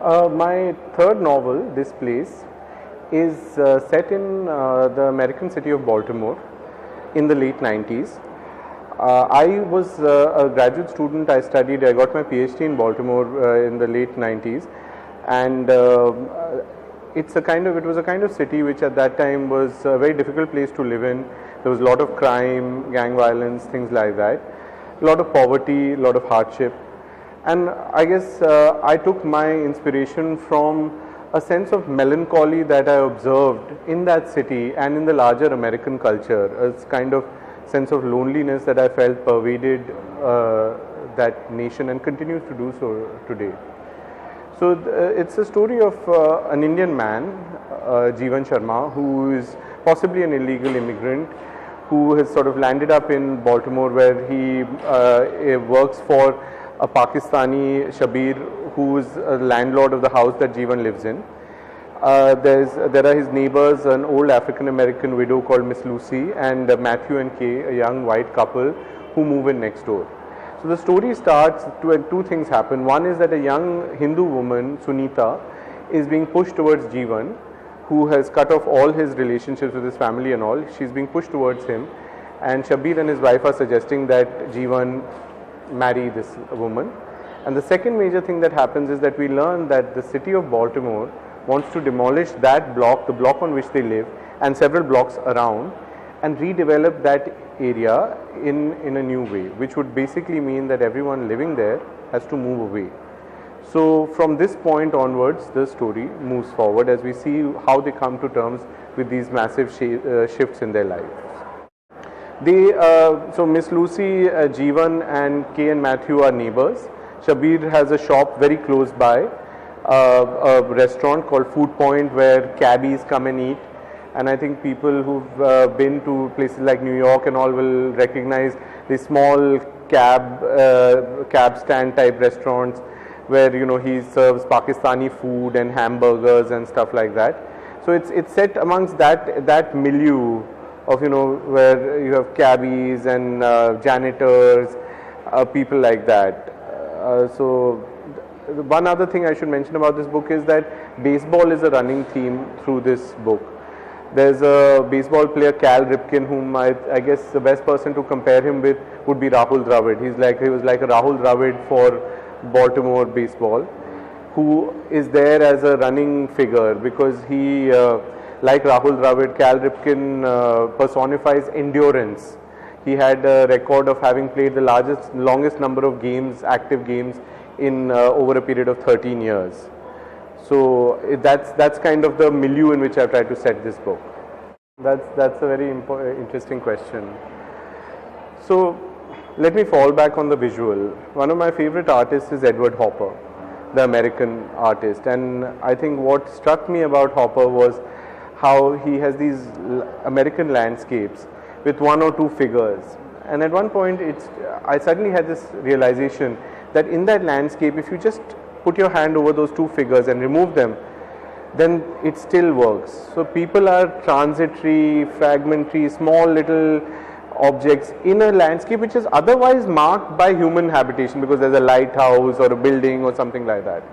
My third novel, This Place, is set in the American city of Baltimore in the late 90s. I was a graduate student. I got my PhD in Baltimore in the late 90s, and it was a kind of city which at that time was a very difficult place to live in. There was a lot of crime, gang violence, things like that, a lot of poverty, a lot of hardship. And I guess I took my inspiration from a sense of melancholy that I observed in that city and in the larger American culture, a kind of sense of loneliness that I felt pervaded that nation and continues to do so today. So it's a story of an Indian man, Jeevan Sharma, who is possibly an illegal immigrant, who has sort of landed up in Baltimore, where he works for a Pakistani Shabir, who is a landlord of the house that Jeevan lives in. There are his neighbors, an old African American widow called Miss Lucy, and Matthew and Kay, a young white couple who move in next door. So the story starts when two things happen. One is that a young Hindu woman, Sunita, is being pushed towards Jeevan, who has cut off all his relationships with his family and all. She's being pushed towards him, and Shabir and his wife are suggesting that Jeevan marry this woman. And the second major thing that happens is that we learn that the city of Baltimore wants to demolish that block, the block on which they live, and several blocks around, and redevelop that area in a new way, which would basically mean that everyone living there has to move away. So from this point onwards, the story moves forward as we see how they come to terms with these massive shifts in their lives. So Miss Lucy, Jeevan and Kay and Matthew are neighbors. Shabir has a shop very close by, a restaurant called Food Point, where cabbies come and eat. And I think people who've been to places like New York and all will recognize the small cab stand type restaurants where he serves Pakistani food and hamburgers and stuff like that. So it's set amongst that milieu of where you have cabbies and janitors, people like that. So one other thing I should mention about this book is that baseball is a running theme through this book. There's a baseball player, Cal Ripken, whom I guess the best person to compare him with would be Rahul Dravid. He was like a Rahul Dravid for Baltimore baseball, who is there as a running figure because he, like Rahul Dravid, Cal Ripken personifies endurance. He had a record of having played the longest number of games, active games, in over a period of 13 years. So that's kind of the milieu in which I've tried to set this book. That's a very interesting question. So let me fall back on the visual. One of my favorite artists is Edward Hopper, the American artist, and I think what struck me about Hopper was how he has these American landscapes with one or two figures. And at one point I suddenly had this realization that in that landscape, if you just put your hand over those two figures and remove them, then it still works. So people are transitory, fragmentary, small little objects in a landscape which is otherwise marked by human habitation because there's a lighthouse or a building or something like that.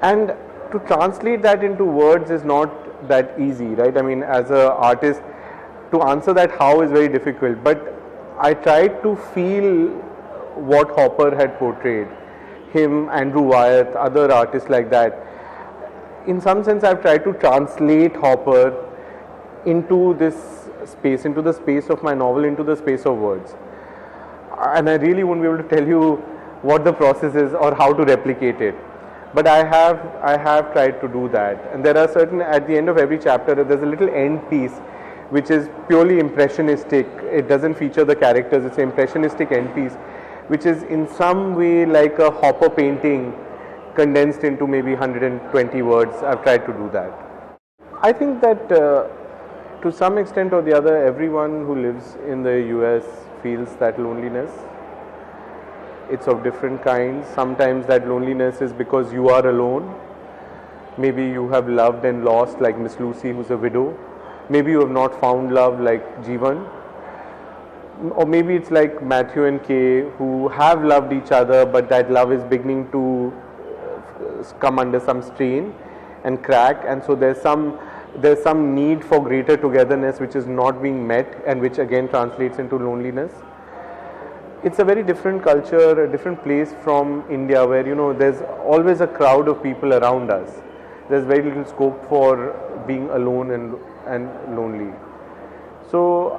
And to translate that into words is not that easy, right? I mean, as an artist, to answer that how is very difficult, but I tried to feel what Hopper had portrayed. Him, Andrew Wyeth, other artists like that. In some sense, I've tried to translate Hopper into this space, into the space of my novel, into the space of words. And I really won't be able to tell you what the process is or how to replicate it. But I have tried to do that. And there are certain, at the end of every chapter, there's a little end piece which is purely impressionistic. It doesn't feature the characters, it's an impressionistic end piece, which is in some way like a Hopper painting condensed into maybe 120 words. I've tried to do that. I think that to some extent or the other, everyone who lives in the US feels that loneliness. It's of different kinds. Sometimes that loneliness is because you are alone. Maybe you have loved and lost, like Miss Lucy, who's a widow. Maybe you have not found love, like Jeevan. Or maybe it's like Matthew and Kay, who have loved each other, but that love is beginning to come under some strain and crack, and so there's some need for greater togetherness which is not being met, and which again translates into loneliness. It's a very different culture, a different place from India, where there's always a crowd of people around us. There's very little scope for being alone and lonely. So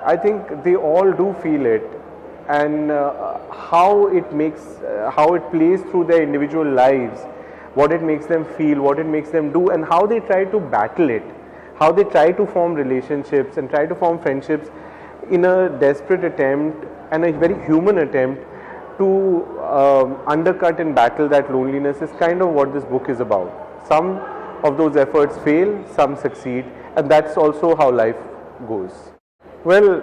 I think they all do feel it, and how it plays through their individual lives, what it makes them feel, what it makes them do, and how they try to battle it, how they try to form relationships and try to form friendships in a desperate attempt and a very human attempt to undercut and battle that loneliness, is kind of what this book is about. Some of those efforts fail, some succeed, and that's also how life goes. Well,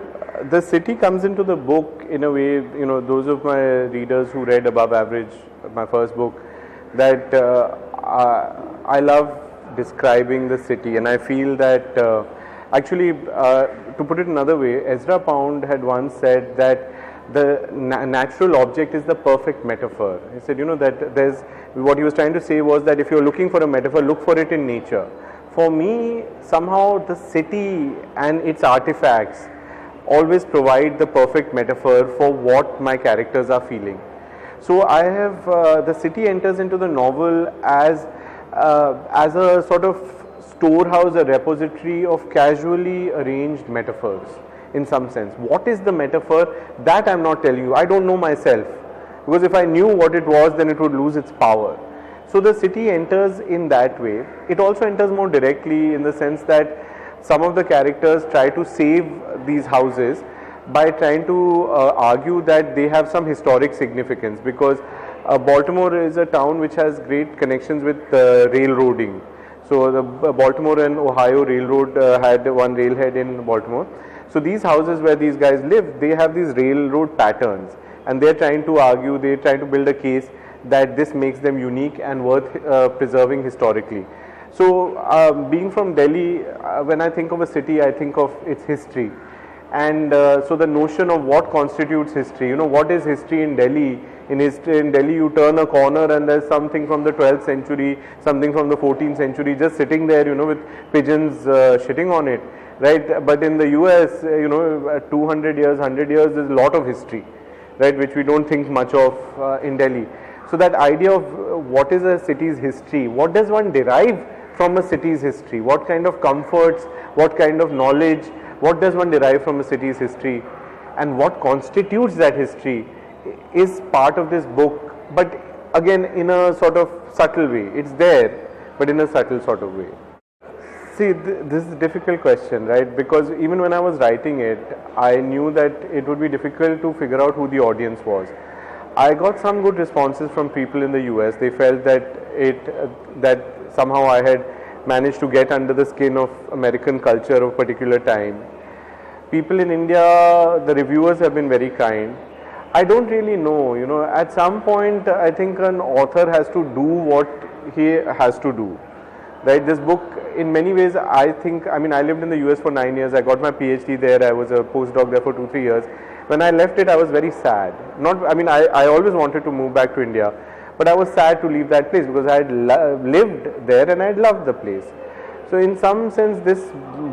the city comes into the book in a way, those of my readers who read Above Average, my first book, that I love describing the city, and I feel that actually, to put it another way, Ezra Pound had once said that the natural object is the perfect metaphor. He said, that what he was trying to say was that if you're looking for a metaphor, look for it in nature. For me, somehow the city and its artifacts always provide the perfect metaphor for what my characters are feeling. So I have, the city enters into the novel as a sort of storehouse, a repository of casually arranged metaphors in some sense. What is the metaphor? That I'm not telling you. I don't know myself, because if I knew what it was, then it would lose its power. So the city enters in that way. It also enters more directly in the sense that some of the characters try to save these houses by trying to argue that they have some historic significance, because Baltimore is a town which has great connections with railroading. So the Baltimore and Ohio Railroad had one railhead in Baltimore. So these houses where these guys live, they have these railroad patterns, and they're trying to argue, they're trying to build a case that this makes them unique and worth preserving historically. So being from Delhi, when I think of a city, I think of its history. And so the notion of what constitutes history, what is history in Delhi? In Delhi, you turn a corner and there's something from the 12th century, something from the 14th century, just sitting there, with pigeons shitting on it, right? But in the US, 200 years, 100 years, there's a lot of history, right, which we don't think much of in Delhi. So that idea of what is a city's history, what does one derive from a city's history, what kind of comforts, what kind of knowledge, what does one derive from a city's history, and what constitutes that history, is part of this book, but again in a sort of subtle way. It's there, but in a subtle sort of way. See, this is a difficult question, right? Because even when I was writing it, I knew that it would be difficult to figure out who the audience was. I got some good responses from people in the US. They felt that somehow I had managed to get under the skin of American culture of a particular time. People in India, the reviewers have been very kind. I don't really know, at some point I think an author has to do what he has to do, right? This book, in many ways, I lived in the US for 9 years, I got my PhD there, I was a postdoc there for 2-3 years. When I left it, I was very sad. I always wanted to move back to India, but I was sad to leave that place because I had lived there and I had loved the place. So in some sense, this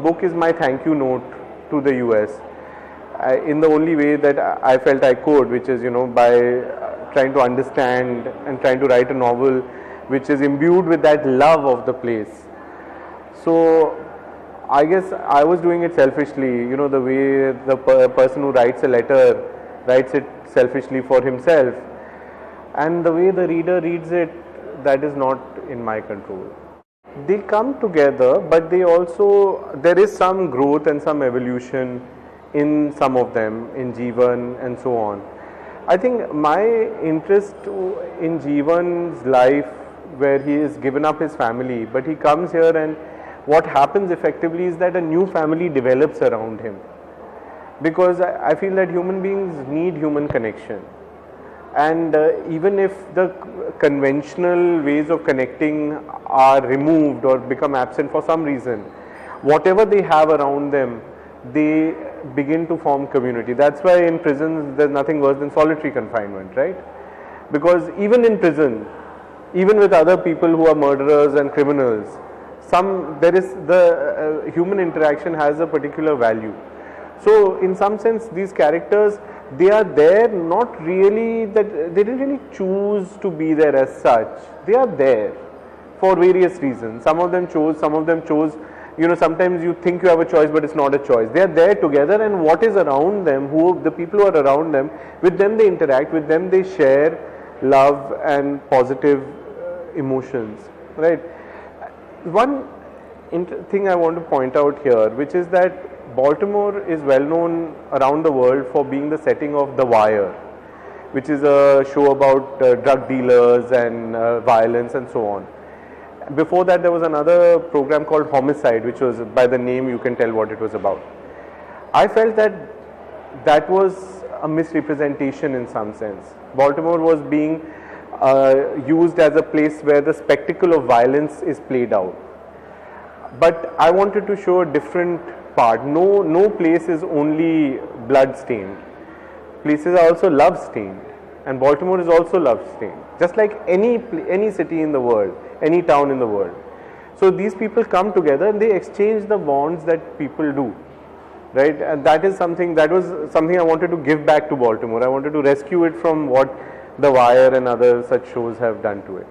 book is my thank you note to the US. In the only way that I felt I could, which is, by trying to understand and trying to write a novel which is imbued with that love of the place. So I guess I was doing it selfishly, the way the person who writes a letter writes it selfishly for himself, and the way the reader reads it, that is not in my control. They come together, but there is some growth and some evolution in some of them, in Jeevan and so on. I think my interest in Jeevan's life, where he has given up his family, but he comes here, and what happens effectively is that a new family develops around him. Because I feel that human beings need human connection. And even if the conventional ways of connecting are removed or become absent for some reason, whatever they have around them, they begin to form community. That's why in prisons there's nothing worse than solitary confinement, right? Because even in prison, even with other people who are murderers and criminals. There is the human interaction has a particular value. So in some sense, these characters, they are there not really that they didn't really choose to be there as such. They are there for various reasons. Some of them chose, sometimes you think you have a choice, but it's not a choice. They are there together, and what is around them, the people who are around them, with them they interact, with them they share love and positive emotions, right? One thing I want to point out here, which is that Baltimore is well known around the world for being the setting of The Wire, which is a show about drug dealers and violence and so on. Before that, there was another program called Homicide, which was, by the name you can tell what it was about. I felt that that was a misrepresentation in some sense. Baltimore was being used as a place where the spectacle of violence is played out. But I wanted to show a different part. No place is only blood stained. Places are also love stained, and Baltimore is also love stained, just like any city in the world, any town in the world. So these people come together and they exchange the bonds that people do, right? And that was something I wanted to give back to Baltimore. I wanted to rescue it from what The Wire and other such shows have done to it.